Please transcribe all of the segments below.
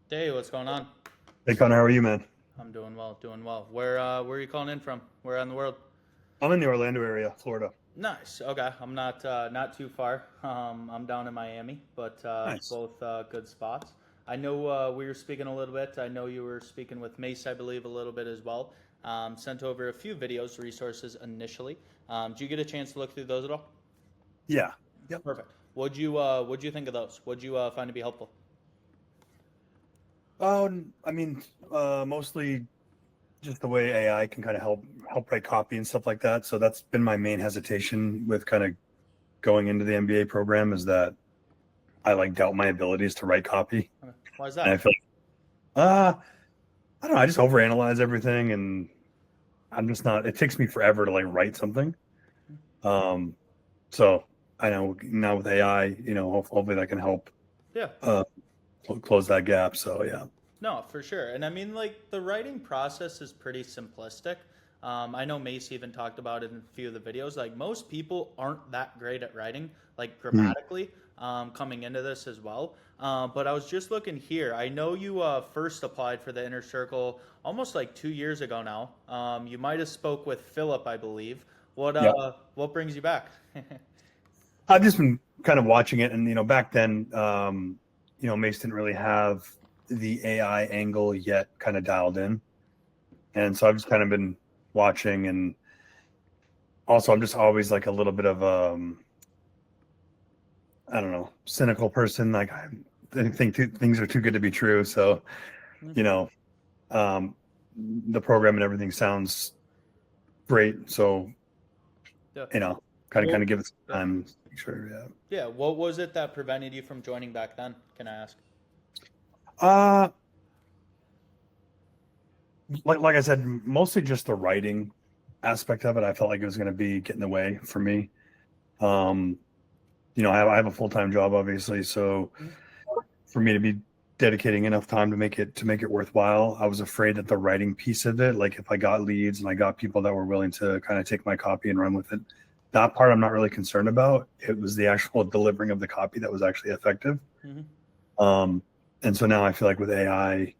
Hey, what's going on? Hey Connor, how are you, man? I'm doing well, doing well. Where are you calling in from? Where in the world? I'm in the Orlando area, Florida. Nice. Okay, I'm not too far. I'm down in Miami, but Nice. both good spots. I know we were speaking a little bit. I know you were speaking with Mace, I believe, a little bit as well. Sent over a few videos, resources initially. Did you get a chance to look through those at all? Yeah. Yep. Perfect. What'd you think of those? What'd you find to be helpful? I mean, mostly just the way AI can kind of help write copy and stuff like that. So that's been my main hesitation with kind of going into the MBA program is that I like doubt my abilities to write copy, Okay. Why is and I that? feel I don't know. I just overanalyze everything, and I'm just not. It takes me forever to like write something. Um, so I know now with AI, hopefully that can help Yeah. uh, close that gap. So yeah. No, for sure. And I mean, like, the writing process is pretty simplistic. I know Mace even talked about it in a few of the videos. Like, most people aren't that great at writing, like, Mhm. grammatically, coming into this as well. But I was just looking here. I know you first applied for the Inner Circle almost like 2 years ago now. You might have spoke with Philip, I believe. Yeah. What brings you back? I've just been kind of watching it, and back then, Mace didn't really have the AI angle yet, kind of dialed in, and so I've just kind of been watching, and also I'm just always like a little bit of I don't know, cynical person. Like I think things are too good to be true. So you know, um, the program and everything sounds great. So Yeah. you know, kind Well, of give it some yeah. time. Sure, yeah. Yeah. What was it that prevented you from joining back then? Can I ask? Uh like I said, mostly just the writing aspect of it. I felt like it was going to be getting in the way for me. Um, I have a full time job, obviously, so for me to be dedicating enough time to make it worthwhile, I was afraid that the writing piece of it, like if I got leads and I got people that were willing to kind of take my copy and run with it, that part I'm not really concerned about. It was the actual delivering of the copy that was actually effective. Mm-hmm. Um, and so now I feel like with AI,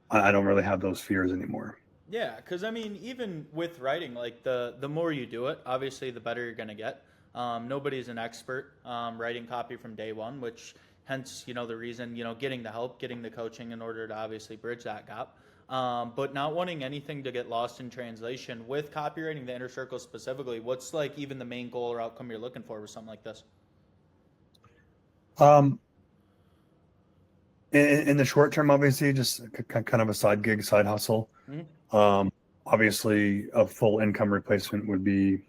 I don't really have those fears anymore. Yeah, because I mean, even with writing, like the more you do it, obviously, the better you're gonna get. Nobody's an expert writing copy from day one, which hence the reason getting the help, getting the coaching in order to obviously bridge that gap. But not wanting anything to get lost in translation with copywriting the inner circle specifically. What's like even the main goal or outcome you're looking for with something like this? Um, in the short term, obviously, just kind of a side gig, side hustle. Hmm. Um, Obviously, a full income replacement would be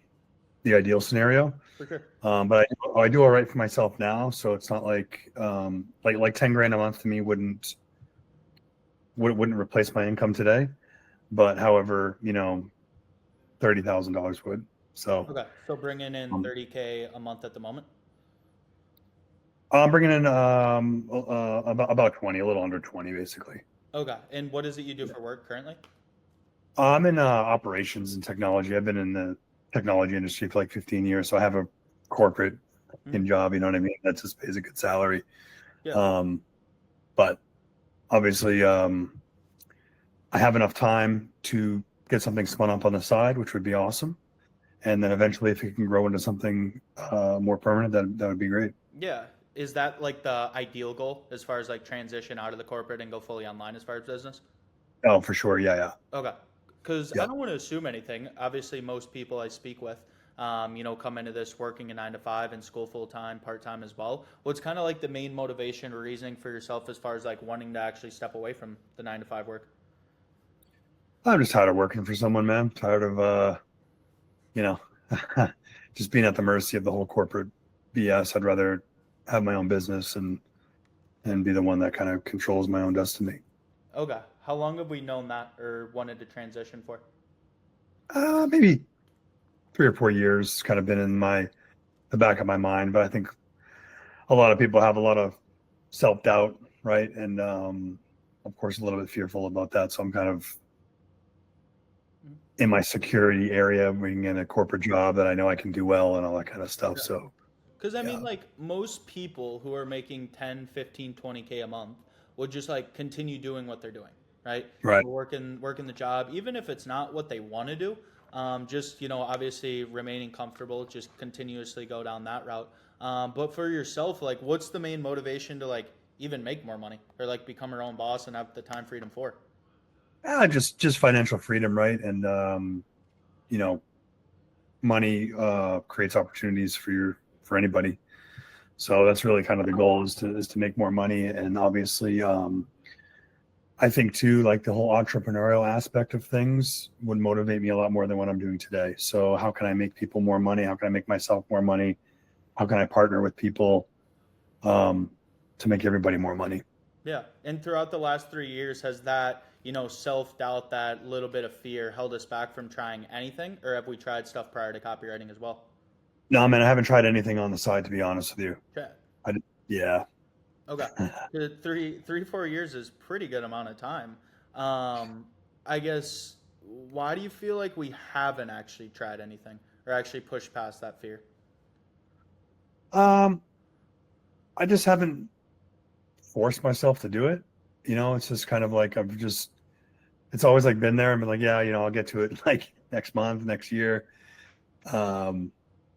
the ideal scenario. For sure. But I do all right for myself now, so it's not like like 10 grand a month to me wouldn't replace my income today. But however, $30,000 would. So Okay, so bringing in um, 30K a month at the moment. I'm bringing in about 20, a little under 20, basically. Okay, and what is it you do for work currently? I'm in operations and technology. I've been in the technology industry for like 15 years, so I have a corporate Hmm. in job. You know what I mean? That just pays a good salary. Yeah. Um, but obviously, I have enough time to get something spun up on the side, which would be awesome. And then eventually, if it can grow into something more permanent, that would be great. Yeah. Is that like the ideal goal as far as like transition out of the corporate and go fully online as far as business? Oh, for sure. Yeah, yeah, Okay. Because I yeah. don't want to assume anything. Obviously, most people I speak with, come into this working a 9 to 5 and school full time, part time as well. What's kind of like the main motivation or reasoning for yourself as far as like wanting to actually step away from the 9 to 5 work? I'm just tired of working for someone, man. Tired of you know, just being at the mercy of the whole corporate BS. I'd rather have my own business and be the one that kind of controls my own destiny. Okay. How long have we known that or wanted to transition for? Maybe 3 or 4 years. It's kind of been in the back of my mind, but I think a lot of people have a lot of self doubt, right? And of course, a little bit fearful about that. So I'm kind of in my security area, being in a corporate job that I know I can do well and all that kind of stuff. So Because I mean, yeah, like most people who are making 10, 15, 20K a month will just like continue doing what they're doing, right? Right. Working the job, even if it's not what they want to do. Just obviously remaining comfortable, just continuously go down that route. But for yourself, like, what's the main motivation to like even make more money or like become your own boss and have the time freedom for? Just financial freedom, right? And you know, money creates opportunities for anybody. So that's really kind of the goal is to make more money. And obviously, I think too, like the whole entrepreneurial aspect of things would motivate me a lot more than what I'm doing today. So how can I make people more money? How can I make myself more money? How can I partner with people um, to make everybody more money? Yeah. And throughout the last 3 years, has that, self doubt, that little bit of fear held us back from trying anything? Or have we tried stuff prior to copywriting as well? No, man, I haven't tried anything on the side, to be honest with you. Okay. I, yeah. Okay. 4 years is pretty good amount of time. I guess, why do you feel like we haven't actually tried anything or actually pushed past that fear? Um, I just haven't forced myself to do it. It's just kind of like it's always like been there and been like, yeah, I'll get to it like next month, next year. Um,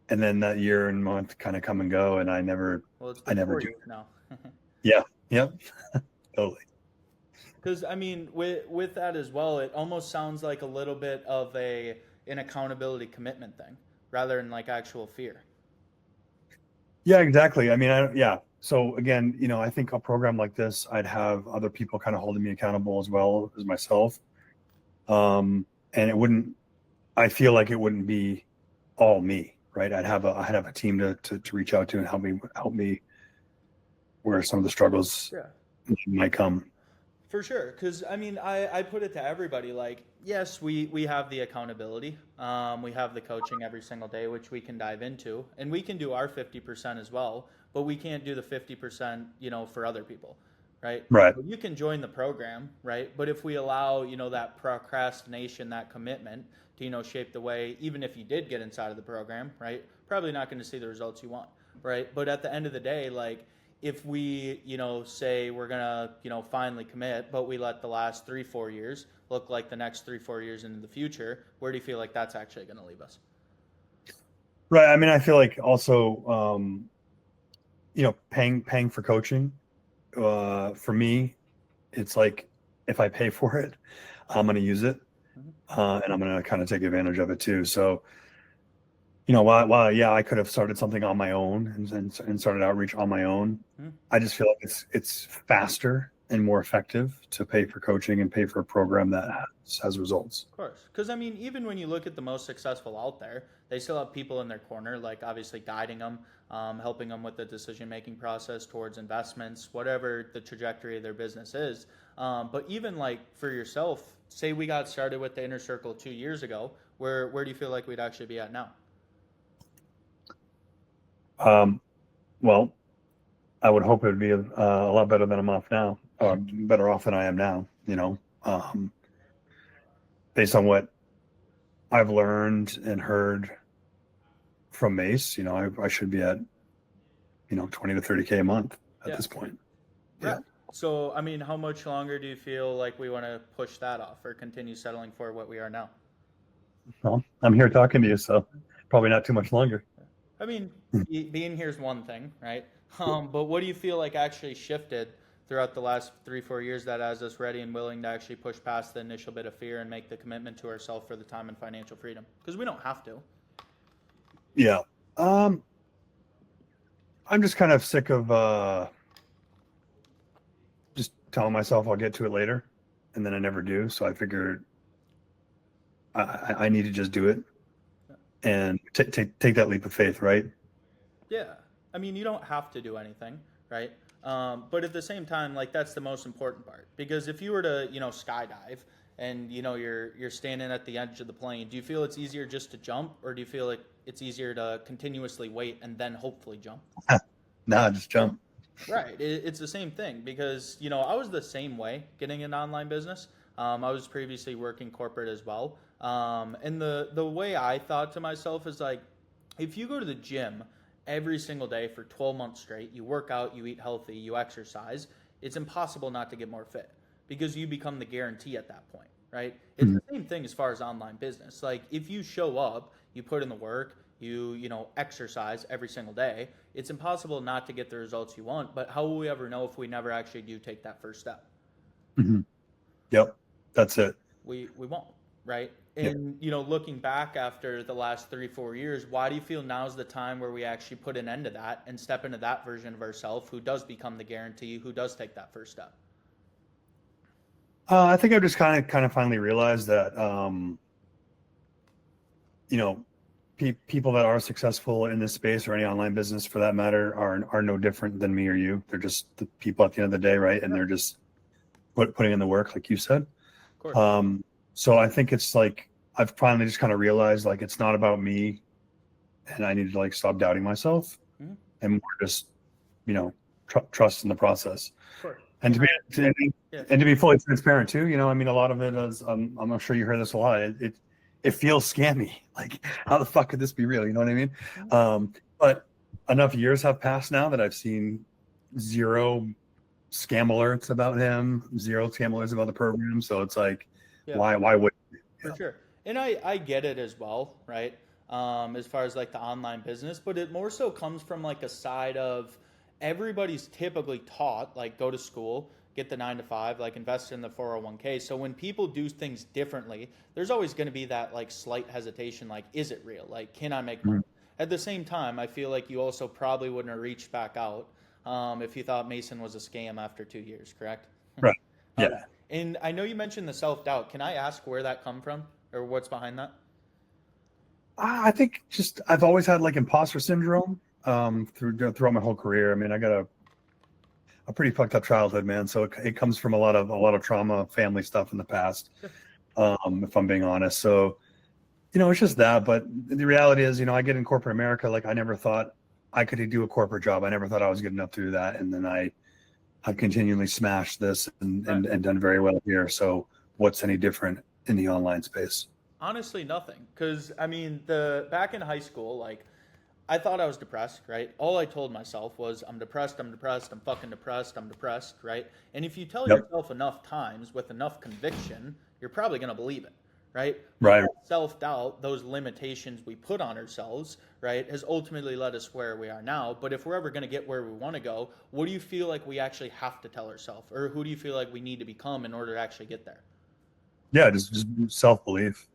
and then that year and month kind of come and go, and Well, it's I been never four do. years now. Yeah, yep, totally. Because I mean, with that as well, it almost sounds like a little bit of an accountability commitment thing rather than like actual fear. Yeah, exactly. I mean, yeah. So again, I think a program like this, I'd have other people kind of holding me accountable as well as myself. And I feel like it wouldn't be all me, right? I'd have a team to reach out to and help me where some of the struggles Yeah. might come. For sure, because I mean, I put it to everybody like, yes, we have the accountability, we have the coaching every single day, which we can dive into, and we can do our 50% as well, but we can't do the 50%, for other people, right? Right. So you can join the program, right? But if we allow, that procrastination, that commitment to, shape the way, even if you did get inside of the program, right? Probably not going to see the results you want, right? But at the end of the day, like, if we, say we're gonna, finally commit, but we let the last 3, 4 years look like the next 3, 4 years into the future, where do you feel like that's actually gonna leave us? Right. I mean, I feel like also, paying for coaching, for me, it's like if I pay for it, I'm going to use it, Mhm. and I'm going to kind of take advantage of it too. So, yeah, I could have started something on my own and started outreach on my own. Mhm. I just feel like it's faster and more effective to pay for coaching and pay for a program that has results. Of course, because I mean, even when you look at the most successful out there, they still have people in their corner, like obviously guiding them, helping them with the decision-making process towards investments, whatever the trajectory of their business is. But even like for yourself, say we got started with the inner circle 2 years ago, where do you feel like we'd actually be at now? Um, well, I would hope it would be a lot better than I'm off now, or better off than I am now. Based on what I've learned and heard from Mace, I should be at 20 to 30K a month at Yeah. this point. Right. Yeah. So, I mean, how much longer do you feel like we want to push that off or continue settling for what we are now? Well, I'm here talking to you, so probably not too much longer. I mean, being here is one thing, right? But what do you feel like actually shifted throughout the last 3, 4 years that has us ready and willing to actually push past the initial bit of fear and make the commitment to ourselves for the time and financial freedom? Because we don't have to. Yeah. Um, I'm just kind of sick of just telling myself I'll get to it later, and then I never do. So I figured I need to just do it and take that leap of faith, right? Yeah. I mean, you don't have to do anything, right? But at the same time, like that's the most important part because if you were to, skydive and you're standing at the edge of the plane, do you feel it's easier just to jump, or do you feel like it's easier to continuously wait and then hopefully jump? Nah, just jump. Right. It's the same thing because, I was the same way getting an online business. I was previously working corporate as well. And the way I thought to myself is like, if you go to the gym every single day for 12 months straight, you work out, you eat healthy, you exercise, it's impossible not to get more fit because you become the guarantee at that point, right? It's the same thing as far as online business. Like if you show up, you put in the work, you know, exercise every single day, it's impossible not to get the results you want. But how will we ever know if we never actually do take that first step? Mhm. Yep, that's it. We won't, right? Yep. And you know, looking back after the last 3 4 years, why do you feel now's the time where we actually put an end to that and step into that version of ourselves who does become the guarantee, who does take that first step? I think I've just kind of finally realized that you know, people that are successful in this space or any online business for that matter are no different than me or you. They're just the people at the end of the day, right? And they're just putting in the work, like you said. Of course. So I think it's like I've finally just kind of realized like it's not about me, and I need to like stop doubting myself Mhm. and more just you know trust in the process. Of course. And to be Yeah. and to be fully transparent too, you know, I mean, a lot of it is I'm sure you heard this a lot. It feels scammy. Like, how the fuck could this be real? You know what I mean? Mhm. But enough years have passed now that I've seen zero scam alerts about him, zero scam alerts about the program. So it's like, Yeah. why would? For Yeah. sure. And I get it as well, right? As far as like the online business, but it more so comes from like a side of everybody's typically taught, like go to school, get the 9 to 5, like invest in the 401k. So when people do things differently, there's always going to be that like slight hesitation, like, is it real? Like, can I make money? Mhm. At the same time, I feel like you also probably wouldn't have reached back out if you thought Mason was a scam after 2 years, correct? Right. Okay. Yeah. And I know you mentioned the self doubt. Can I ask where that come from or what's behind that? I think just I've always had like imposter syndrome throughout my whole career. I mean, I got a pretty fucked up childhood, man. So it comes from a lot of trauma, family stuff in the past. Sure. If I'm being honest, so it's just that. But the reality is, I get in corporate America. Like I never thought I could do a corporate job. I never thought I was good enough to do that, and then I've continually smashed this and Right. and done very well here. So what's any different in the online space? Honestly, nothing. Because I mean, the back in high school, like I thought I was depressed, right? All I told myself was, I'm depressed, I'm depressed, I'm fucking depressed, I'm depressed, right? And if you tell Yep. yourself enough times with enough conviction, you're probably going to believe it, right? But Right. that self doubt, those limitations we put on ourselves, right, has ultimately led us where we are now. But if we're ever going to get where we want to go, what do you feel like we actually have to tell ourselves? Or who do you feel like we need to become in order to actually get there? Yeah. Just self belief.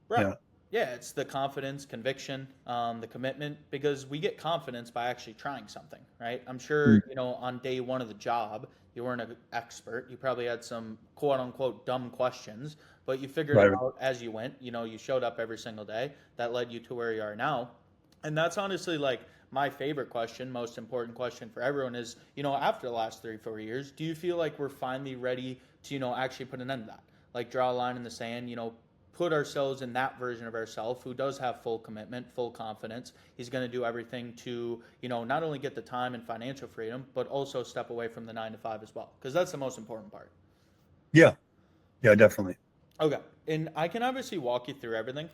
Right. Yeah. Yeah, it's the confidence, conviction, the commitment, because we get confidence by actually trying something, right? I'm Mm. sure, you know, on day one of the job, you weren't an expert. You probably had some quote unquote dumb questions, but you figured it Right. out as you went. You know, you showed up every single day. That led you to where you are now. And that's honestly like my favorite question, most important question for everyone is, you know, after the last 3 4 years, do you feel like we're finally ready to, you know, actually put an end to that? Like draw a line in the sand, you know, put ourselves in that version of ourselves who does have full commitment, full confidence. He's going to do everything to, you know, not only get the time and financial freedom, but also step away from the 9 to 5 as well, because that's the most important part. Yeah. Yeah. Definitely. Okay, and I can obviously walk you through everything.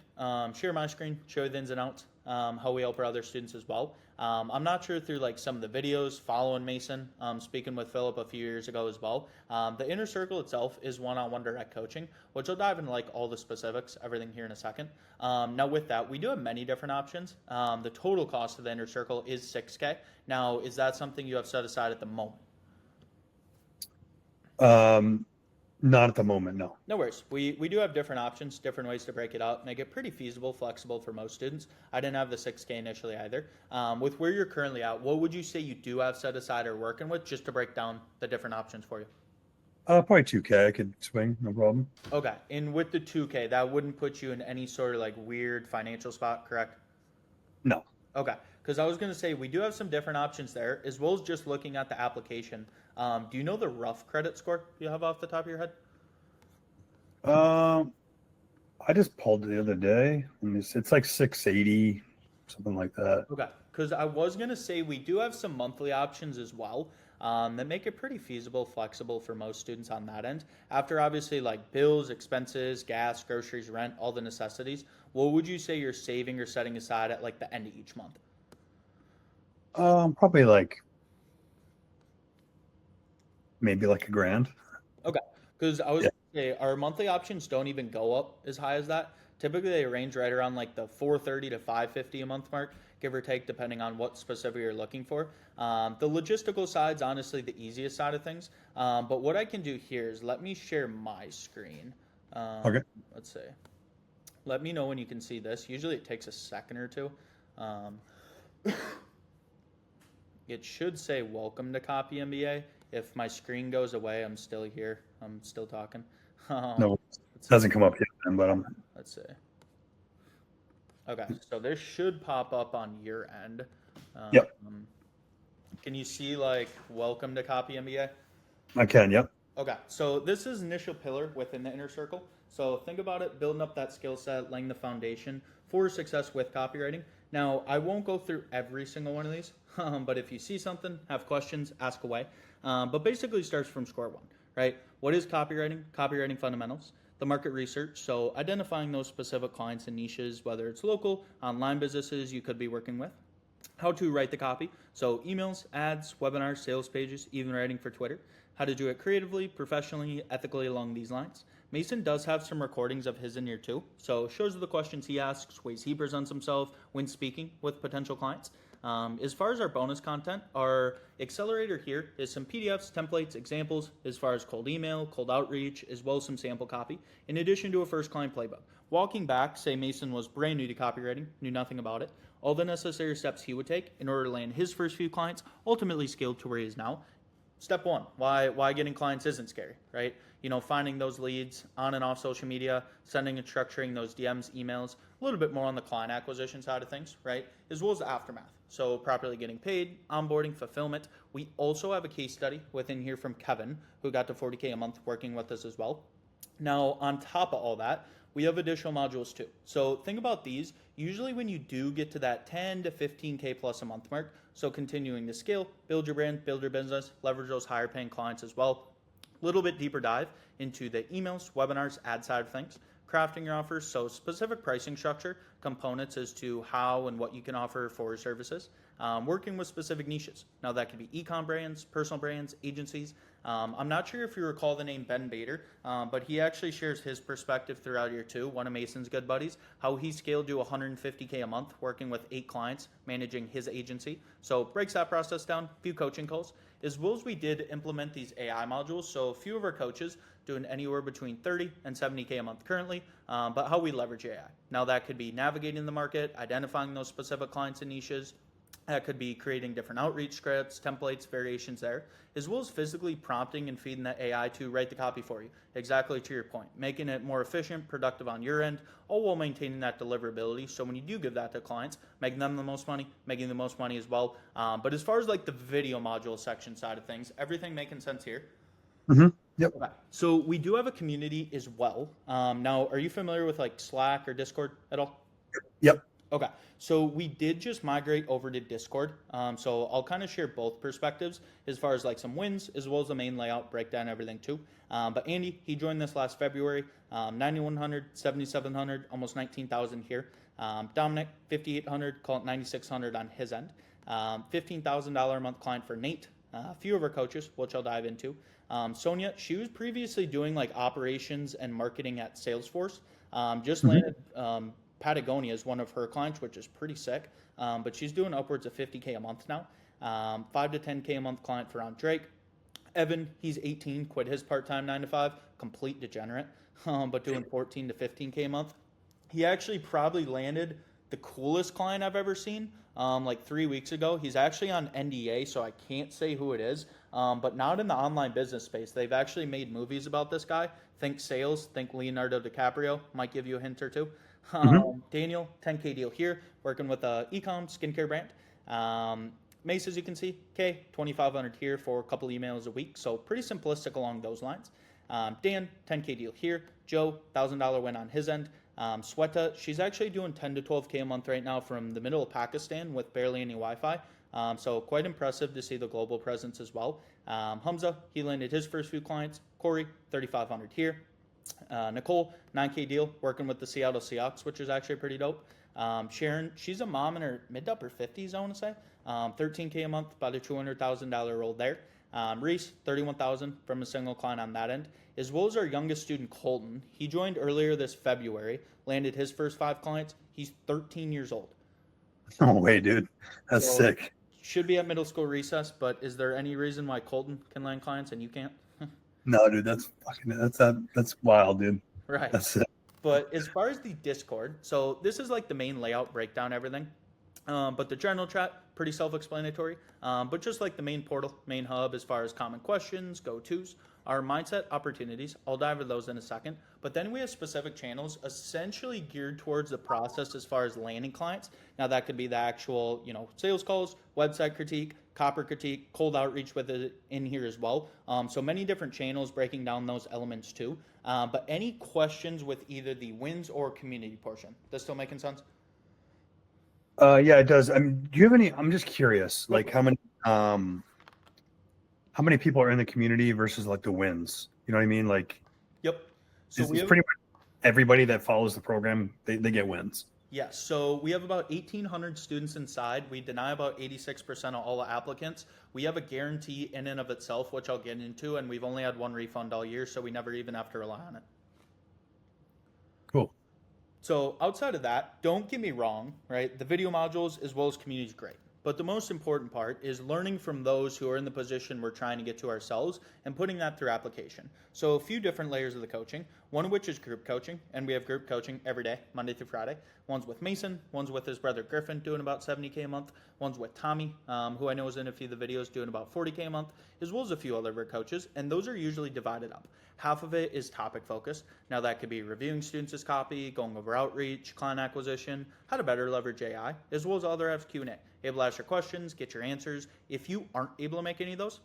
Share my screen, show the ins and outs, how we help our other students as well. I'm not sure through like some of the videos following Mason, speaking with Philip a few years ago as well. The inner circle itself is one-on-one direct coaching, which I'll dive into like all the specifics, everything here in a second. Now with that, we do have many different options. The total cost of the inner circle is 6K. Now, is that something you have set aside at the moment? Um, Not at the moment. No. No worries. We do have different options, different ways to break it out, make it pretty feasible, flexible for most students. I didn't have the 6K initially either. With where you're currently at, what would you say you do have set aside or working with just to break down the different options for you? Probably 2K. I could swing. No problem. Okay. And with the 2K, that wouldn't put you in any sort of like weird financial spot, correct? No. Okay. Because I was going to say we do have some different options there, as well as just looking at the application. Do you know the rough credit score you have off the top of your head? Um, I just pulled it the other day. And it's like 680, something like that. Okay, because I was gonna say we do have some monthly options as well that make it pretty feasible, flexible for most students on that end. After obviously like bills, expenses, gas, groceries, rent, all the necessities, what would you say you're saving or setting aside at like the end of each month? Probably like maybe like $1,000. Okay, because I was Yeah. gonna say our monthly options don't even go up as high as that. Typically, they range right around like the 430 to 550 a month mark, give or take, depending on what specific you're looking for. The logistical side's honestly the easiest side of things. But what I can do here is let me share my screen. Okay. Let's see. Let me know when you can see this. Usually, it takes a second or two. Um, it should say "Welcome to Copy MBA." If my screen goes away, I'm still here. I'm still talking. Um, No, it let's see. hasn't come up yet, then, but Let's see. Okay, so this should pop up on your end. yep, Um, can you see like "Welcome to Copy MBA"? I can. Yep. Okay, so this is initial pillar within the inner circle. So think about it, building up that skill set, laying the foundation for success with copywriting. Now, I won't go through every single one of these, but if you see something, have questions, ask away. But basically starts from square one, right? What is copywriting? Copywriting fundamentals. The market research, so identifying those specific clients and niches, whether it's local, online businesses you could be working with. How to write the copy, so emails, ads, webinars, sales pages, even writing for Twitter. How to do it creatively, professionally, ethically along these lines. Mason does have some recordings of his in here too, so shows the questions he asks, ways he presents himself when speaking with potential clients. As far as our bonus content, our accelerator here is some PDFs, templates, examples as far as cold email, cold outreach, as well as some sample copy, in addition to a first client playbook. Walking back, say Mason was brand new to copywriting, knew nothing about it, all the necessary steps he would take in order to land his first few clients, ultimately scaled to where he is now. Step one, why getting clients isn't scary, right? Finding those leads on and off social media, sending and structuring those DMs, emails, a little bit more on the client acquisition side of things, right? As well as the aftermath. So properly getting paid, onboarding, fulfillment. We also have a case study within here from Kevin, who got to 40K a month working with us as well. Now, on top of all that, we have additional modules too. So think about these. Usually when you do get to that 10 to 15K plus a month mark, so continuing to scale, build your brand, build your business, leverage those higher paying clients as well. A little bit deeper dive into the emails, webinars, ad side of things, crafting your offers, so specific pricing structure, components as to how and what you can offer for your services, working with specific niches. Now that could be e-com brands, personal brands, agencies. I'm not sure if you recall the name Ben Bader, but he actually shares his perspective throughout year two, one of Mason's good buddies, how he scaled to 150K a month working with 8 clients, managing his agency. So breaks that process down, a few coaching calls. As well as we did implement these AI modules, so a few of our coaches doing anywhere between 30 and 70K a month currently, but how we leverage AI. Now that could be navigating the market, identifying those specific clients and niches, that could be creating different outreach scripts, templates, variations there, as well as physically prompting and feeding that AI to write the copy for you. Exactly to your point, making it more efficient, productive on your end, all while maintaining that deliverability. So when you do give that to clients, making them the most money, making the most money as well. But as far as like the video module section side of things, everything making sense here? Mm-hmm. Yep. Okay. So we do have a community as well. Now, are you familiar with like Slack or Discord at all? Yep. Okay, so we did just migrate over to Discord. So I'll kind of share both perspectives as far as like some wins as well as the main layout, breakdown, everything too. But Andy, he joined this last February, 9,100, 7,700, almost 19,000 here. Dominic, 5,800, call it 9,600 on his end. $15,000 a month client for Nate. A few of our coaches, which I'll dive into. Sonia, she was previously doing like operations and marketing at Salesforce. Just landed Patagonia is one of her clients, which is pretty sick. But she's doing upwards of 50K a month now. 5 to 10K a month client for Ron Drake. Evan, he's 18, quit his part-time 9 to 5, complete degenerate, but doing 14 to 15K a month. He actually probably landed the coolest client I've ever seen. Like 3 weeks ago. He's actually on NDA, so I can't say who it is, but not in the online business space. They've actually made movies about this guy. Think sales, think Leonardo DiCaprio. Might give you a hint or two. Daniel, 10K deal here, working with a e-com skincare brand. Mace, as you can see, K, 2,500 here for a couple emails a week. So pretty simplistic along those lines. Dan, 10K deal here. Joe, $1,000 win on his end. Sweta, she's actually doing 10 to 12K a month right now from the middle of Pakistan with barely any Wi-Fi. So quite impressive to see the global presence as well. Hamza, he landed his first few clients. Corey, 3,500 here. Nicole, 9K deal, working with the Seattle Seahawks, which is actually pretty dope. Sharon, she's a mom in her mid to upper 50s, I want to say. 13K a month, about a $200,000 roll there. Reese, 31,000 from a single client on that end, as well as our youngest student, Colton. He joined earlier this February, landed his first 5 clients. He's 13 years old. No way, dude. That's So, sick. should be at middle school recess, but is there any reason why Colton can land clients and you can't? No, dude, that's wild, dude. Right. That's sick. But as far as the Discord, so this is like the main layout, breakdown, everything. But the general chat, pretty self-explanatory. But just like the main portal, main hub, as far as common questions, go-tos, our mindset opportunities, I'll dive into those in a second. But then we have specific channels essentially geared towards the process as far as landing clients. Now that could be the actual, sales calls, website critique, copper critique, cold outreach with it in here as well. So many different channels breaking down those elements too. But any questions with either the wins or community portion? This still making sense? Yeah, it does. I mean, do you have any? I'm just curious, like how many people are in the community versus like the wins? You know what I mean? Like, Yep. So it's we have, pretty much everybody that follows the program, they get wins. yes. So we have about 1,800 students inside. We deny about 86% of all the applicants. We have a guarantee in and of itself, which I'll get into, and we've only had one refund all year, so we never even have to rely on it. Cool. So outside of that, don't get me wrong, right? The video modules as well as community is great. But the most important part is learning from those who are in the position we're trying to get to ourselves and putting that through application. So a few different layers of the coaching, one of which is group coaching, and we have group coaching every day, Monday through Friday. One's with Mason, one's with his brother Griffin, doing about 70K a month. One's with Tommy, who I know is in a few of the videos, doing about 40K a month, as well as a few other of our coaches, and those are usually divided up. Half of it is topic focused. Now that could be reviewing students' copy, going over outreach, client acquisition, how to better leverage AI, as well as other Q&A. Able to ask your questions, get your answers. If you aren't able to make any of those,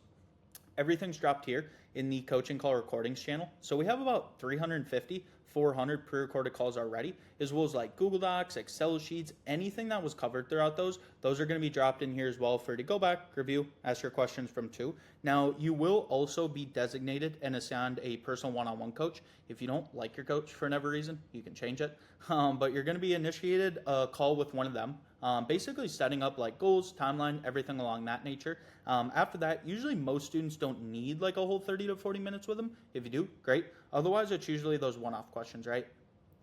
everything's dropped here in the coaching call recordings channel. So we have about 350, 400 pre-recorded calls already, as well as like Google Docs, Excel sheets, anything that was covered throughout those are going to be dropped in here as well for you to go back, review, ask your questions from too. Now, you will also be designated and assigned a personal one-on-one coach. If you don't like your coach for whatever reason, you can change it. But you're going to be initiated a call with one of them, basically setting up like goals, timeline, everything along that nature. After that, usually most students don't need like a whole 30 to 40 minutes with them. If you do, great. Otherwise, it's usually those one-off questions, right?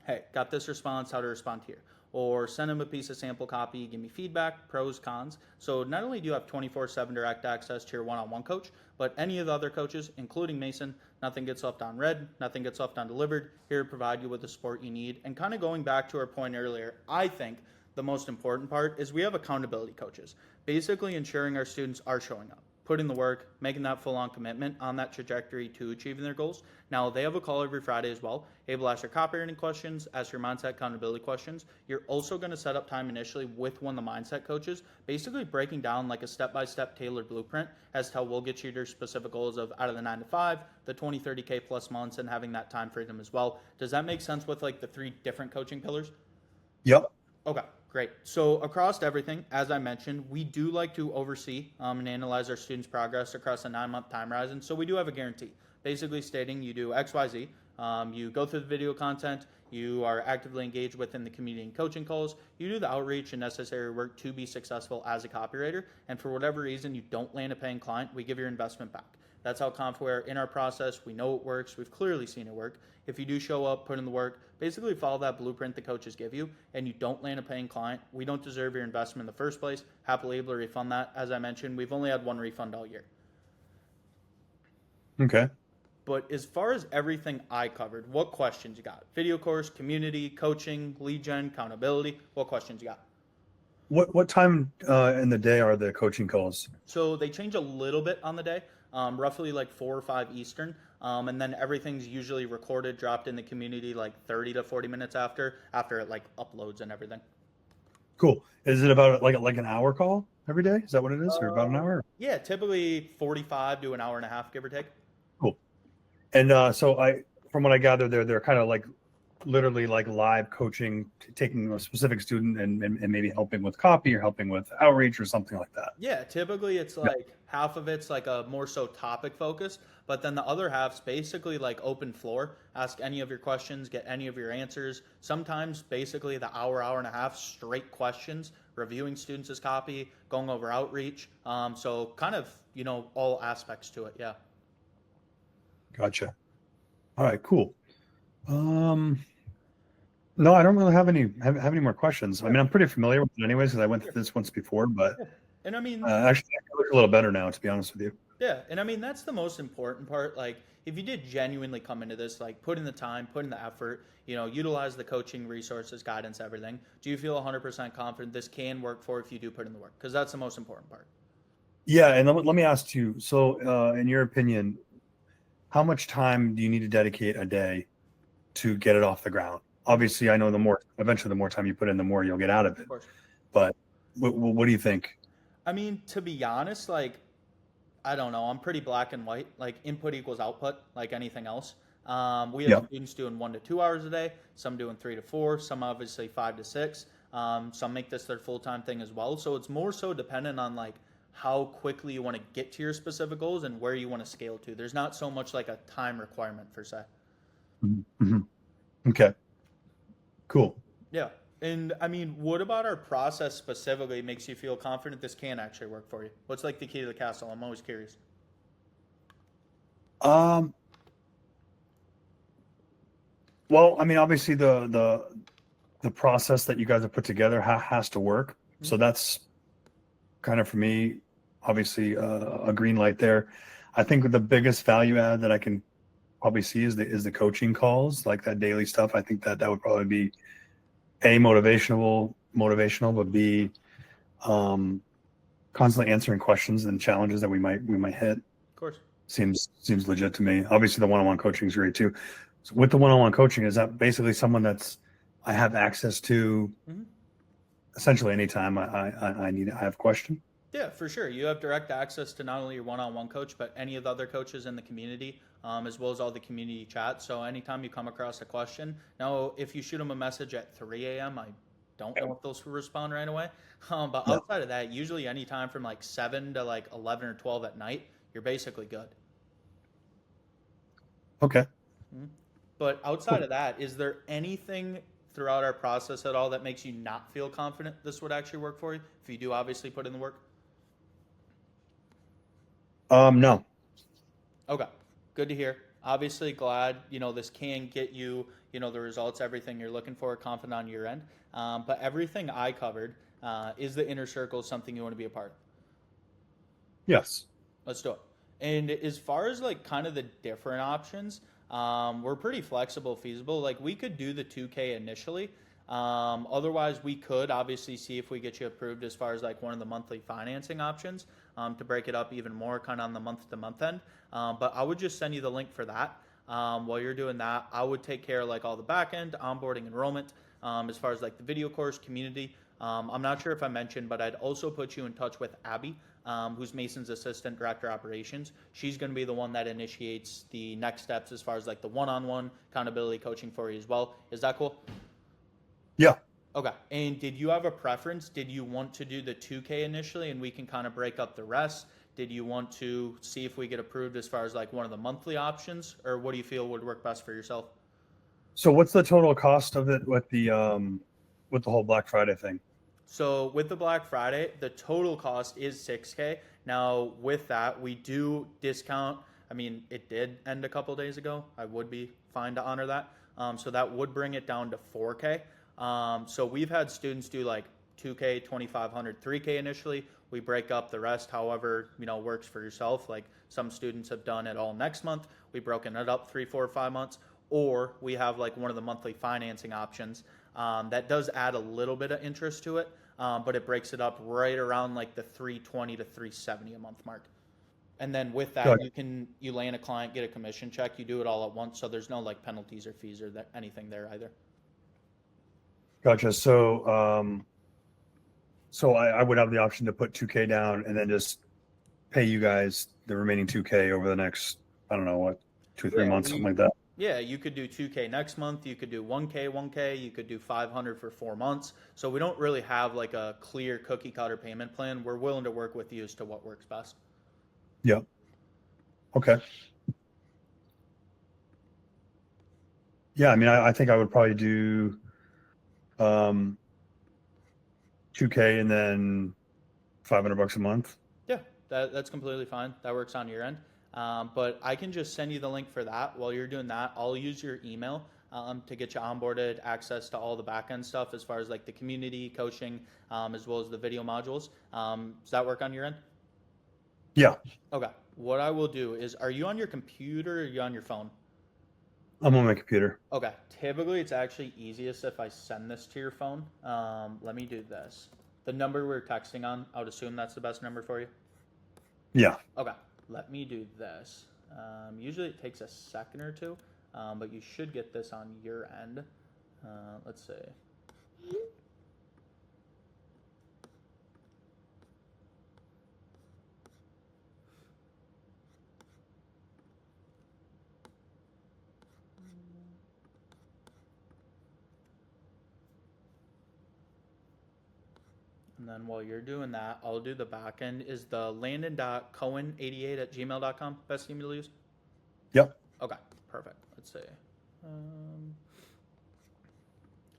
Hey, got this response, how to respond here. Or send them a piece of sample copy, give me feedback, pros, cons. So not only do you have 24/7 direct access to your one-on-one coach, but any of the other coaches, including Mason, nothing gets left on red, nothing gets left undelivered. Here to provide you with the support you need. And kind of going back to our point earlier, I think the most important part is we have accountability coaches, basically ensuring our students are showing up, putting the work, making that full-on commitment on that trajectory to achieving their goals. Now, they have a call every Friday as well, able to ask your copywriting questions, ask your mindset accountability questions. You're also going to set up time initially with one of the mindset coaches, basically breaking down like a step-by-step tailored blueprint as to how we'll get you to your specific goals of out of the 9 to 5, the 20, 30K plus months, and having that time freedom as well. Does that make sense with like the 3 different coaching pillars? Yep. Okay, great. So across everything, as I mentioned, we do like to oversee and analyze our students' progress across a 9-month time horizon. So we do have a guarantee, basically stating you do X, Y, Z. You go through the video content, you are actively engaged within the community and coaching calls, you do the outreach and necessary work to be successful as a copywriter, and for whatever reason you don't land a paying client, we give your investment back. That's how confident we are in our process. We know it works. We've clearly seen it work. If you do show up, put in the work, basically follow that blueprint the coaches give you, and you don't land a paying client, we don't deserve your investment in the first place. Happily able to refund that. As I mentioned, we've only had one refund all year. Okay. But as far as everything I covered, what questions you got? Video course, community, coaching, lead gen, accountability. What questions you got? What time in the day are the coaching calls? So they change a little bit on the day, roughly like 4 or 5 Eastern. And then everything's usually recorded, dropped in the community like 30 to 40 minutes after it like uploads and everything. Cool. Is it about like an hour call every day? Is that what it is? Or about an hour? Yeah, typically 45 to an hour and a half, give or take. Cool. And so from what I gather, they're kind of like literally like live coaching, taking a specific student and maybe helping with copy or helping with outreach or something like that. Yeah, typically it's like half of it's like a more so topic focused, but then the other half's basically like open floor. Ask any of your questions, get any of your answers. Sometimes basically the hour and a half straight questions, reviewing students' copy, going over outreach. So kind of, all aspects to it. Yeah. Gotcha. All right, cool. No, I don't really have any more questions. I mean, I'm pretty familiar with it anyways because I went through this once before, but And I mean, actually, I look a little better now, to be honest with you. yeah, and I mean that's the most important part. Like, if you did genuinely come into this, like put in the time, put in the effort, utilize the coaching resources, guidance, everything. Do you feel 100% confident this can work for if you do put in the work? Because that's the most important part. Yeah, and let me ask you. So, in your opinion, how much time do you need to dedicate a day to get it off the ground? Obviously, I know eventually the more time you put in, the more you'll get out of it. Of course. But what do you think? I mean, to be honest, like I don't know. I'm pretty black and white. Like input equals output, like anything else. We have Yep. students doing 1 to 2 hours a day. Some doing 3 to 4. Some obviously 5 to 6. Some make this their full time thing as well. So it's more so dependent on like how quickly you want to get to your specific goals and where you want to scale to. There's not so much like a time requirement per se. Mm-hmm. Okay. Cool. Yeah. And I mean, what about our process specifically makes you feel confident this can actually work for you? What's like the key to the castle? I'm always curious. Um, well, I mean, obviously the process that you guys have put together has to work. So that's kind of for me, obviously a green light there. I think the biggest value add that I can probably see is the coaching calls, like that daily stuff. I think that would probably be A, motivational, but B, constantly answering questions and challenges that we might hit. Of course. Seems legit to me. Obviously, the one-on-one coaching is great too. So with the one-on-one coaching, is that basically someone I have access to Mm-hmm. essentially anytime I have a question? Yeah, for sure. You have direct access to not only your one-on-one coach, but any of the other coaches in the community, as well as all the community chats. So anytime you come across a question, now if you shoot them a message at 3 a.m., I don't know if they'll respond right away. But No. outside of that, usually anytime from like 7 to like 11 or 12 at night, you're basically good. Okay. But outside of that, is there anything throughout our process at all that makes you not feel confident this would actually work for you if you do obviously put in the work? No. Okay, good to hear. Obviously, glad this can get you the results, everything you're looking for, confident on your end. But everything I covered is the inner circle something you want to be a part of? Yes. Let's do it. And as far as like kind of the different options, we're pretty flexible, feasible. Like we could do the 2K initially. Otherwise, we could obviously see if we get you approved as far as like one of the monthly financing options to break it up even more kind of on the month to month end. But I would just send you the link for that. While you're doing that, I would take care of like all the back end, onboarding, enrollment, as far as like the video course, community. I'm not sure if I mentioned, but I'd also put you in touch with Abby, who's Mason's assistant director operations. She's going to be the one that initiates the next steps as far as like the one-on-one accountability coaching for you as well. Is that cool? Yeah. Okay. And did you have a preference? Did you want to do the 2K initially and we can kind of break up the rest? Did you want to see if we get approved as far as like one of the monthly options, or what do you feel would work best for yourself? So what's the total cost of it with the whole Black Friday thing? So with the Black Friday, the total cost is 6K. Now with that, we do discount. I mean, it did end a couple days ago. I would be fine to honor that. So that would bring it down to 4K. So we've had students do like 2K, 2,500, 3K initially. We break up the rest, however, works for yourself. Like some students have done it all next month. We've broken it up 3, 4, 5 months. Or we have like one of the monthly financing options that does add a little bit of interest to it, but it breaks it up right around like the 320 to 370 a month mark. And then with that, Got it. you land a client, get a commission check. You do it all at once, so there's no like penalties or fees or anything there either. Gotcha. So I would have the option to put 2K down and then just pay you guys the remaining 2K over the next, I don't know what, 2 or 3 Yeah, months, something like that. Yeah, you could do 2K next month. You could do 1K, 1K. You could do 500 for 4 months. So we don't really have like a clear cookie cutter payment plan. We're willing to work with you as to what works best. Yep. Okay. Yeah, I mean, I think I would probably do 2K and then $500 a month. Yeah, that's completely fine. That works on your end. But I can just send you the link for that. While you're doing that, I'll use your email to get you onboarded, access to all the backend stuff as far as like the community coaching, as well as the video modules. Does that work on your end? Yeah, Okay. What I will do is, are you on your computer or are you on your phone? I'm on my computer. Okay. Typically, it's actually easiest if I send this to your phone. Let me do this. The number we're texting on, I would assume that's the best number for you. Yeah. Okay, let me do this. Usually it takes a second or two, but you should get this on your end. Let's see. And then while you're doing that, I'll do the back end. Is the landon.cohen88@gmail.com best email to use? Yep. Okay, perfect. Let's see. Um,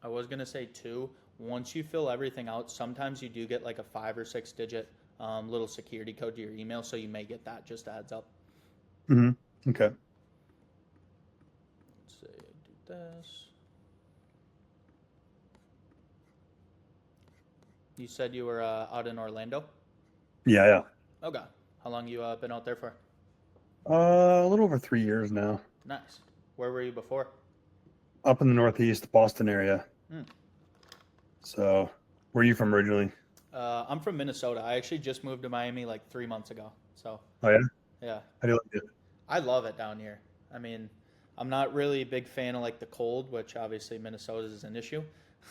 I was going to say too, once you fill everything out, sometimes you do get like a 5 or 6 digit little security code to your email, so you may get that, just a heads up. Hmm. Okay. Let's see, do this. You said you were out in Orlando? Yeah, yeah. Okay. How long you been out there for? A little over 3 years now. Nice. Where were you before? Up in the Northeast, Boston area. Hmm. So, where are you from originally? I'm from Minnesota. I actually just moved to Miami like 3 months ago. So, Oh yeah. yeah. How do you like it? I love it down here. I mean, I'm not really a big fan of like the cold, which obviously Minnesota is an issue.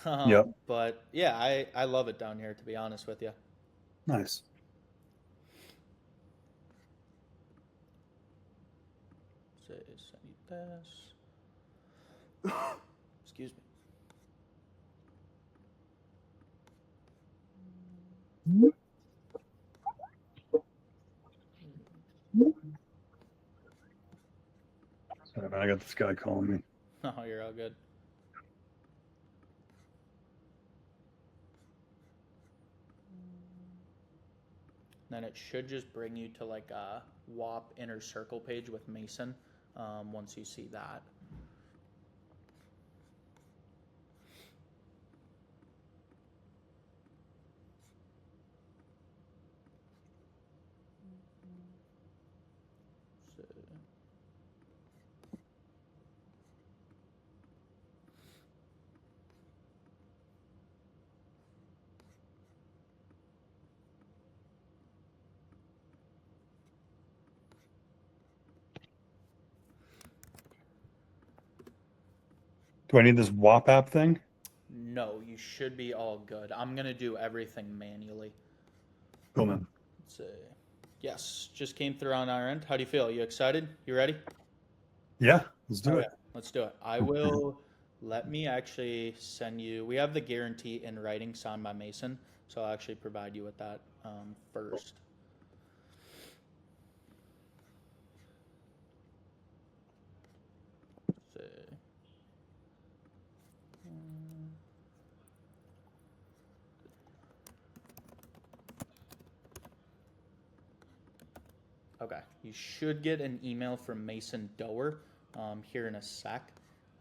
Yep. But yeah, I love it down here, to be honest with you. Nice. Say, send you this. Excuse me. Sorry, man, I got this guy calling me. Oh, you're all good. Then it should just bring you to like a WAP inner circle page with Mason once you see that. So, Do I need this WAP app thing? no, you should be all good. I'm going to do everything manually. Cool, man. Let's see. Yes, just came through on our end. How do you feel? You excited? You ready? Yeah, let's do Okay, it. let's do it. I will. Let me actually send you. We have the guarantee in writing signed by Mason, so I'll actually provide you with that first. So, okay, you should get an email from Mason Doer here in a sec.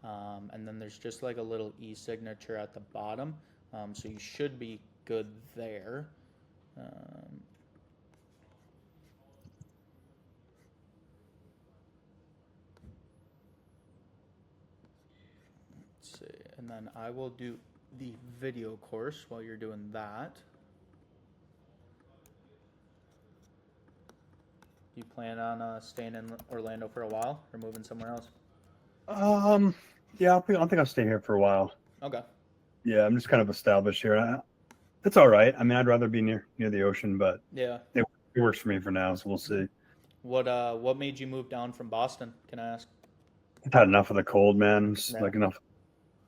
And then there's just like a little e-signature at the bottom. So you should be good there. Um, let's see. And then I will do the video course while you're doing that. Do you plan on staying in Orlando for a while or moving somewhere else? Yeah, I think I'll stay here for a while. Okay. Yeah, I'm just kind of established here. It's all right. I mean, I'd rather be near the ocean, but Yeah. it works for me for now, so we'll see. What made you move down from Boston? Can I ask? I've had enough of the cold, man. It's Yeah. like enough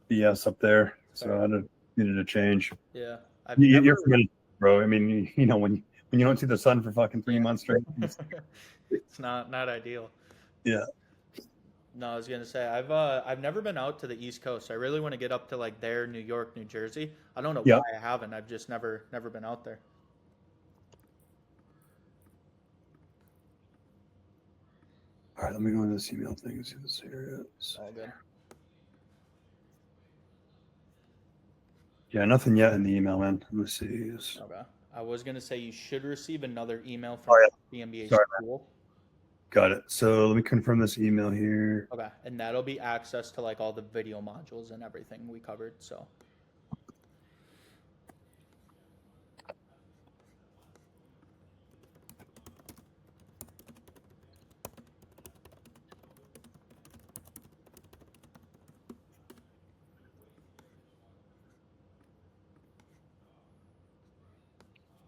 BS up there, so Fair. needed a change. Yeah. You're from Minnesota, bro. I mean, when you don't see the sun for fucking 3 months straight, It's not ideal. Yeah. No, I was gonna say I've never been out to the East Coast. I really want to get up to like there, New York, New Jersey. I don't know why Yep. I haven't. I've just never been out there. All right, let me go into this email thing and see this here is. All good. Yeah, nothing yet in the email, man. Let me see. Okay. I was gonna say you should receive another email from Oh, yeah. the NBA Sorry, school. Got it. So let me confirm this email here. Okay, and that'll be access to like all the video modules and everything we covered. So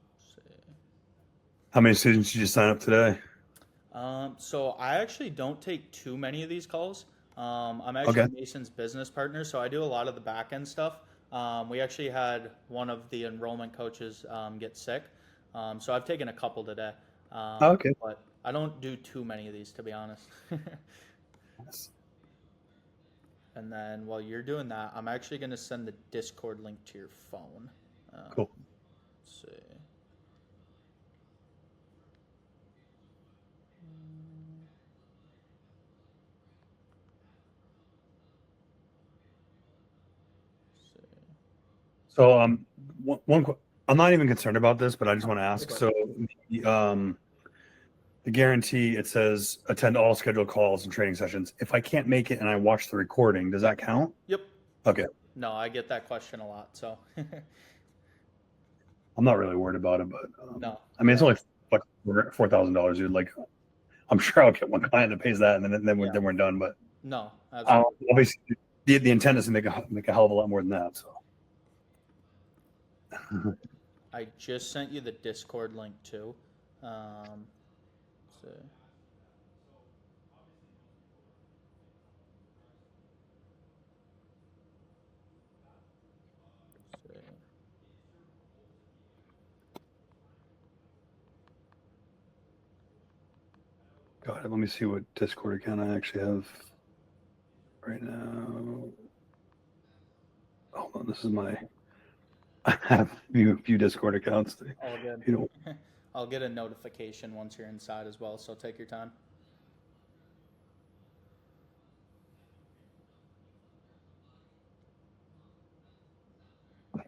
let's see. How many students did you sign up today? So I actually don't take too many of these calls. I'm actually Okay. Mason's business partner, so I do a lot of the back end stuff. We actually had one of the enrollment coaches get sick, so I've taken a couple today. Okay. But I don't do too many of these, to be honest. And then while you're doing that, I'm actually going to send the Discord link to your phone. Cool. Let's see. Let's see. So I'm not even concerned about this, but I just want to ask. Okay. So the guarantee, it says attend all scheduled calls and training sessions. If I can't make it and I watch the recording, does that count? Yep. Okay. No, I get that question a lot, so I'm not really worried about it, but no. I mean, it's only like $4,000, dude. Like, I'm sure I'll get one client that pays that, and then we're done. But No, absolutely. obviously, the intent is to make a hell of a lot more than that. So, I just sent you the Discord link too. So got it. Let me see what Discord account I actually have right now. Hold on, this is my. I have few Discord accounts. all good. You know, I'll get a notification once you're inside as well, so take your time.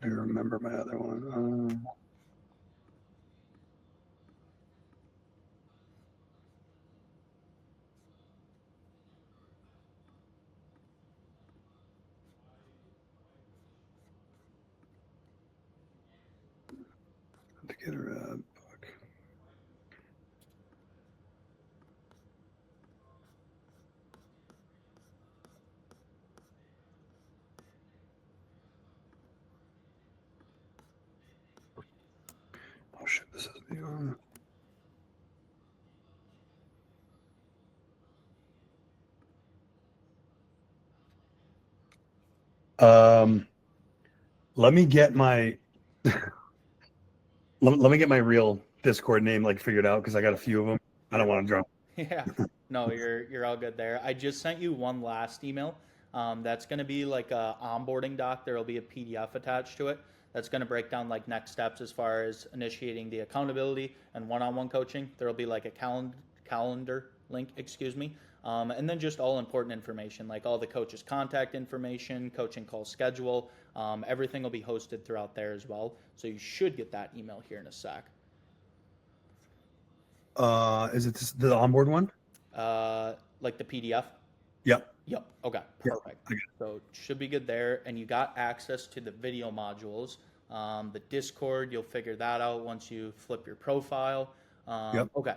I remember my other one. To get her book. Oh shit! This is the one. Let me get my let me get my real Discord name like figured out because I got a few of them. I don't want to drop. Yeah. No, you're all good there. I just sent you one last email. That's going to be like a onboarding doc. There'll be a PDF attached to it. That's going to break down like next steps as far as initiating the accountability and one-on-one coaching. There'll be like a calendar link, excuse me, and then just all important information like all the coaches' contact information, coaching call schedule. Everything will be hosted throughout there as well. So you should get that email here in a sec. Is it the onboard one? Like the PDF. Yep. Yep. Okay. Yep. Perfect. So should be good there, and you got access to the video modules. The Discord, you'll figure that out once you flip your profile. Yep. Okay.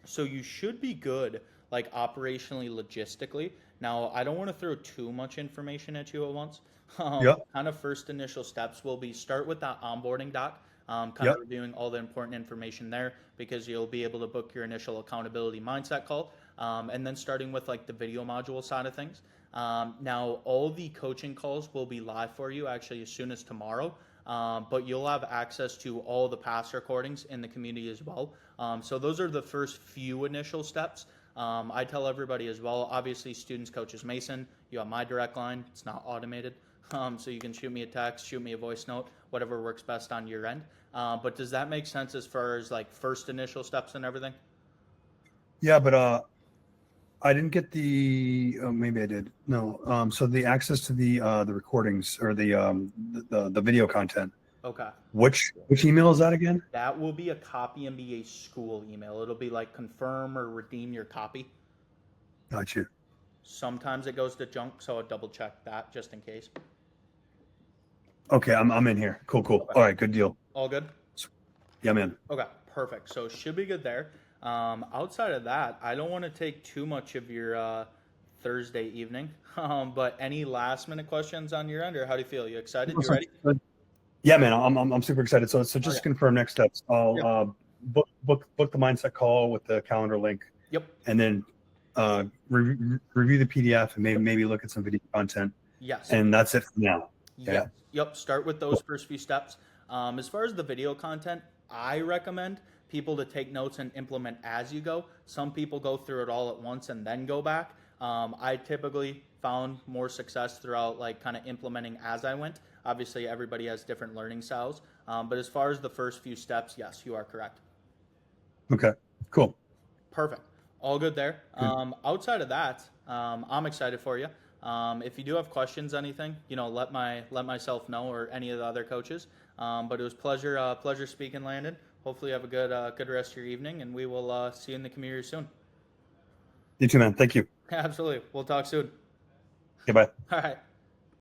So you should be good, like operationally, logistically. Now, I don't want to throw too much information at you at once. Yep. Kind of first initial steps will be start with that onboarding doc. Kind Yep. of reviewing all the important information there because you'll be able to book your initial accountability mindset call. And then starting with like the video module side of things. Now, all the coaching calls will be live for you actually as soon as tomorrow. but you'll have access to all the past recordings in the community as well. So those are the first few initial steps. I tell everybody as well, obviously students, coaches, Mason, you have my direct line. It's not automated. So you can shoot me a text, shoot me a voice note, whatever works best on your end. But does that make sense as far as like first initial steps and everything? Yeah, but I didn't get the. Maybe I did. No. So the access to the recordings or the video content. Okay. Which email is that again? That will be a Copy MBA school email. It'll be like confirm or redeem your copy. Got you. Sometimes it goes to junk, so I'll double check that just in case. Okay, I'm in here. Cool. Okay. All right, good deal. All good? Yeah, man. Okay, perfect. So should be good there. Outside of that, I don't want to take too much of your Thursday evening. But any last minute questions on your end, or how do you feel? You excited? You ready? Yeah, man. I'm super excited. So just to confirm next steps, I'll Yep. book the mindset call with the calendar link. Yep. And then review the PDF and maybe look at some video content. Yes. And that's it for now. Yeah. Yep. Start with those first few steps. As far as the video content, I recommend people to take notes and implement as you go. Some people go through it all at once and then go back. I typically found more success throughout like kind of implementing as I went. Obviously, everybody has different learning styles. But as far as the first few steps, yes, you are correct. Okay, cool. Perfect. All good there. Outside of that, I'm excited for you. If you do have questions, anything, let myself know or any of the other coaches. But it was pleasure speaking, Landon. Hopefully you have a good rest of your evening, and we will see you in the community soon. You too, man. Thank you. Absolutely. We'll talk soon. Okay, bye. All right.